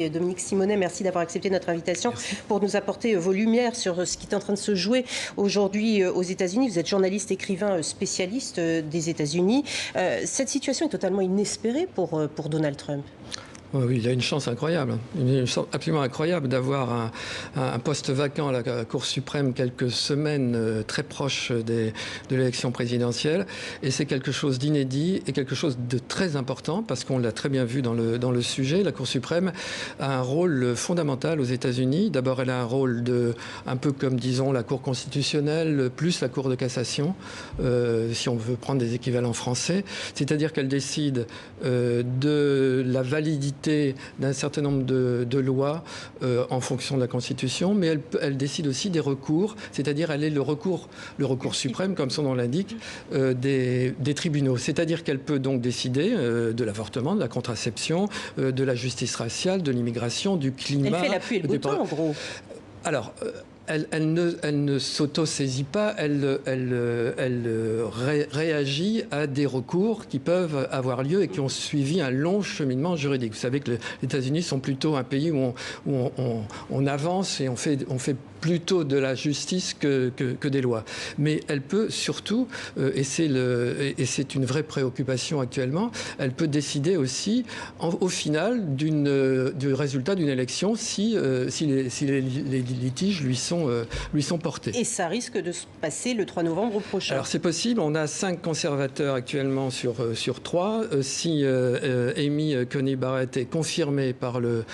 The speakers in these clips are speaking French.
Dominique Simonet, merci d'avoir accepté notre invitation pour nous apporter vos lumières sur ce qui est en train de se jouer aujourd'hui aux États-Unis. Vous êtes journaliste, écrivain, spécialiste des États-Unis. Cette situation est totalement inespérée pour Donald Trump. Oui, il a une chance incroyable, une chance absolument incroyable d'avoir un poste vacant à la Cour suprême quelques semaines très proches de l'élection présidentielle. Et c'est quelque chose d'inédit et quelque chose de très important parce qu'on l'a très bien vu dans le sujet. La Cour suprême a un rôle fondamental aux États-Unis. D'abord, elle a un rôle un peu comme, disons, la Cour constitutionnelle plus la Cour de cassation, si on veut prendre des équivalents français. C'est-à-dire qu'elle décide de la validité d'un certain nombre de lois en fonction de la Constitution, mais elle décide aussi des recours, c'est-à-dire elle est le recours suprême, comme son nom l'indique, des tribunaux. C'est-à-dire qu'elle peut donc décider de l'avortement, de la contraception, de la justice raciale, de l'immigration, du climat. Elle fait la pluie et le beau temps, en gros. Alors, elle ne s'auto-saisit pas, elle réagit à des recours qui peuvent avoir lieu et qui ont suivi un long cheminement juridique. Vous savez que les États-Unis sont plutôt un pays où on avance et on fait plutôt de la justice que des lois. Mais elle peut surtout, et c'est une vraie préoccupation actuellement, elle peut décider aussi, au final, du résultat d'une élection si les litiges lui sont portés. Et ça risque de se passer le 3 novembre prochain. Alors c'est possible, on a 5 conservateurs actuellement sur 3. Si Amy Coney Barrett est confirmée par le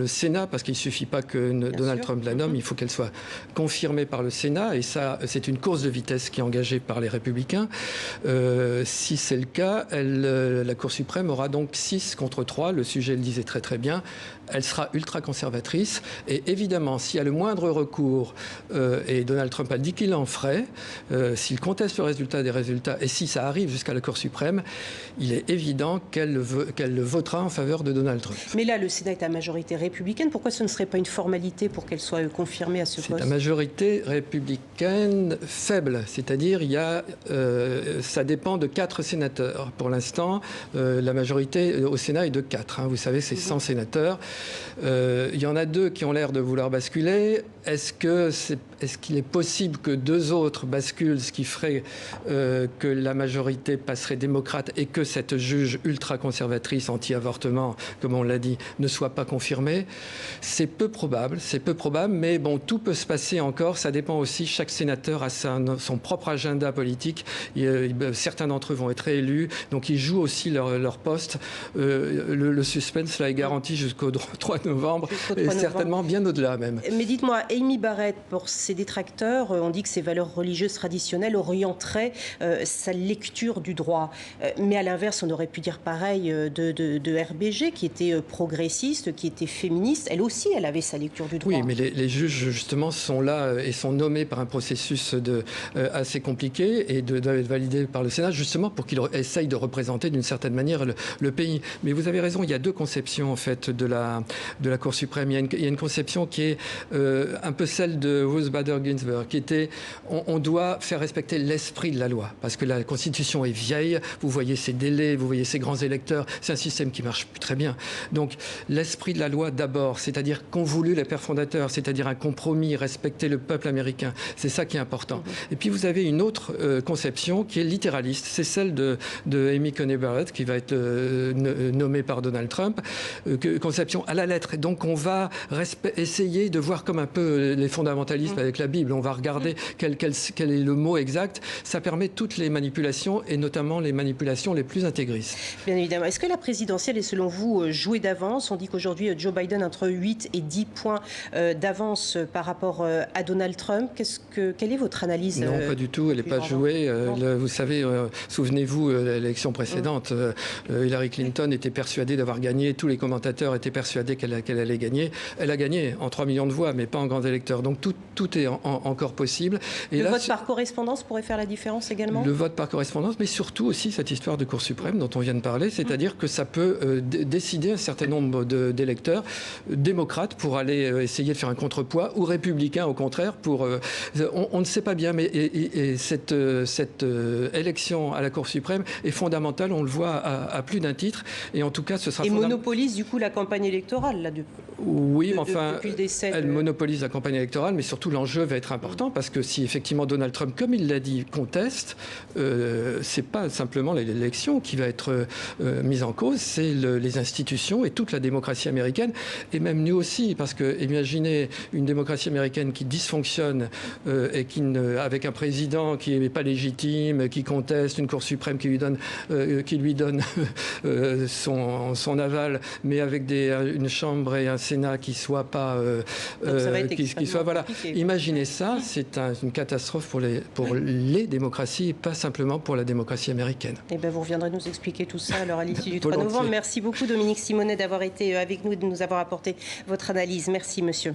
Sénat, parce qu'il ne suffit pas que Donald Trump la nomme, il faut qu'elle soit confirmée par le Sénat, et ça, c'est une course de vitesse qui est engagée par les Républicains. Si c'est le cas, la Cour suprême aura donc 6 contre 3, le sujet le disait très très bien, elle sera ultra-conservatrice, et évidemment, s'il y a le moindre recours, et Donald Trump a dit qu'il en ferait, s'il conteste le résultat des résultats, et si ça arrive jusqu'à la Cour suprême, il est évident qu'elle votera en faveur de Donald Trump. Mais là, le Sénat est à majorité républicaine. Pourquoi ce ne serait pas une formalité pour qu'elle soit confirmée à ce poste ? C'est une majorité républicaine faible, c'est-à-dire ça dépend de 4 sénateurs. Pour l'instant, la majorité au Sénat est de 4. Vous savez, c'est 100 sénateurs. Il y en a 2 qui ont l'air de vouloir basculer. Est-ce qu'il est possible que 2 autres basculent, ce qui ferait que la majorité passerait démocrate et que cette juge ultra-conservatrice anti-avortement, comme on l'a dit, ne soit pas confirmée? C'est peu probable, mais bon, tout peut se passer encore. Ça dépend aussi, chaque sénateur a son propre agenda politique. Certains d'entre eux vont être réélus, donc ils jouent aussi leur poste. Le suspense là est garanti jusqu'au 3 novembre, et certainement bien au-delà même. Mais dites-moi, Amy Barrett, pour ses détracteurs, on dit que ses valeurs religieuses traditionnelles orienteraient sa lecture du droit. Mais à l'inverse, on aurait pu dire pareil de RBG, qui était progressiste, qui était féministe. Elle aussi, elle avait sa lecture du droit. Oui, mais les juges, justement, sont là et sont nommés par un processus assez compliqué et doivent être validés par le Sénat, justement, pour qu'il essaye de représenter d'une certaine manière le pays. Mais vous avez raison, il y a 2 conceptions, en fait, de la Cour suprême. Il y a une conception qui est un peu celle de Ruth Bader Ginsburg, qui était on doit faire respecter l'esprit de la loi, parce que la Constitution est vieille, vous voyez ces délais, vous voyez ces grands électeurs, c'est un système qui marche plus très bien. Donc, l'esprit de la loi d'abord, c'est-à-dire qu'ont voulu les pères fondateurs, c'est-à-dire un compromis, respecter le peuple américain. C'est ça qui est important. Et puis vous avez une autre conception qui est littéraliste. C'est celle de Amy Coney Barrett, qui va être nommée par Donald Trump. Conception à la lettre. Et donc on va essayer de voir comme un peu les fondamentalistes avec la Bible. On va regarder quel est le mot exact. Ça permet toutes les manipulations, et notamment les manipulations les plus intégristes. Bien évidemment. Est-ce que la présidentielle est selon vous jouée d'avance? On dit qu'aujourd'hui Joe Biden entre 8 et 10 points d'avance par rapport à Donald Trump. Quelle est votre analyse? Non, pas du tout. Elle n'est pas jouée. Vous savez, souvenez-vous, l'élection précédente, Hillary Clinton était persuadée d'avoir gagné. Tous les commentateurs étaient persuadés qu'elle allait gagner. Elle a gagné en 3 millions de voix, mais pas en grand électeur. détracteurs. Donc tout est encore possible. Et le là, vote par correspondance pourrait faire la différence également? Le vote par correspondance, mais surtout aussi cette histoire de Cour suprême dont on vient de parler, c'est-à-dire que ça peut décider un certain nombre d'électeurs démocrates pour aller essayer de faire un contrepoids, ou républicains au contraire pour... on ne sait pas bien, mais cette élection à la Cour suprême est fondamentale, on le voit à plus d'un titre, et en tout cas ce sera... Et monopolise du coup la campagne électorale là, oui, mais enfin, depuis le décès elle monopolise la campagne électorale, mais surtout l'enjeu va être important, parce que si effectivement Donald Trump, comme il l'a dit, conteste, c'est pas simplement l'élection qui va être mise en cause, c'est les institutions et toute la démocratie américaine, et même nous aussi, parce que imaginez une démocratie américaine qui dysfonctionne et avec un président qui n'est pas légitime, qui conteste, une Cour suprême qui lui donne son aval, mais avec une chambre et un Sénat qui soient pas voilà. Imaginez ça, c'est une catastrophe pour les démocraties et pas simplement pour la démocratie américaine. Eh bien, vous reviendrez nous expliquer tout ça alors à l'issue du 3 novembre. Merci beaucoup Dominique Simonet d'avoir été avec nous et de nous avoir apporté votre analyse. Merci monsieur.